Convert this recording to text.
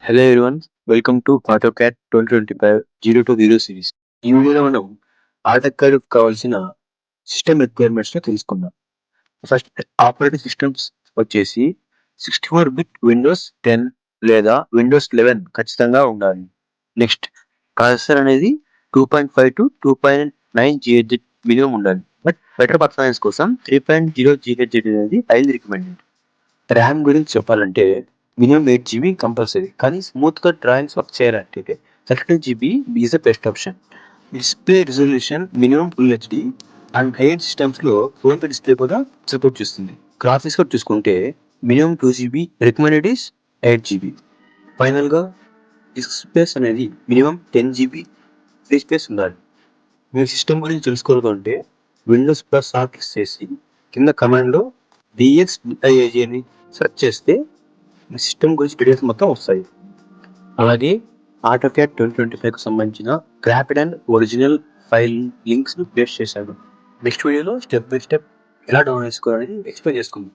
Hello everyone, welcome to AutoCAD 2025 0 series. ఈ వీడియోలో మనం AutoCAD కావాల్సిన సిస్టమ్ రిక్వైర్మెంట్స్ ని తెలుసుకుందాం. ఫస్ట్ ఆపరేటింగ్ సిస్టమ్స్ వచ్చేసి 64-బిట్ విండోస్ 10 లేదా విండోస్ 11 ఖచ్చితంగా ఉండాలి. నెక్స్ట్ ప్రాసెసర్ అనేది 2.5 to 2.9 GHz మినిమం ఉండాలి. బట్ బెటర్ పర్ఫార్మెన్స్ కోసం 3.0 GHz అనేది హైలీ రికమెండెడ్. ర్యామ్ గురించి చెప్పాలంటే మినిమం 8 GB కంపల్సరీ, కానీ స్మూత్గా డ్రాయింగ్స్ వర్క్ చేయాలంటే 32 GB is the best option. Display resolution minimum full HD and high-end సిస్టమ్స్లో 4K డిస్ప్లే కూడా సపోర్ట్ చేస్తుంది. గ్రాఫిక్స్ కూడా చూసుకుంటే minimum 2 GB, recommended is 8 GB. ఫైనల్గా డిస్క్ స్పేస్ అనేది మినిమం 10 GB ఫ్రీ స్పేస్ ఉండాలి. మీ సిస్టమ్ గురించి తెలుసుకోవాలంటే విండోస్ ప్లస్ క్లిక్ చేసి కింద కమాండ్లో DXBIAG అని సెర్చ్ చేస్తే మీ సిస్టమ్ గురించి డీటెయిల్స్ మొత్తం వస్తాయి. అలాగే AutoCAD 2025కు సంబంధించిన గ్రాఫిడ్ అండ్ ఒరిజినల్ ఫైల్ లింక్స్ను పేస్ట్ చేశాను. నెక్స్ట్ వీడియోలో స్టెప్ బై స్టెప్ ఎలా డౌన్లోడ్ చేసుకోవాలని ఎక్స్ప్లెయిన్ చేసుకుందాం.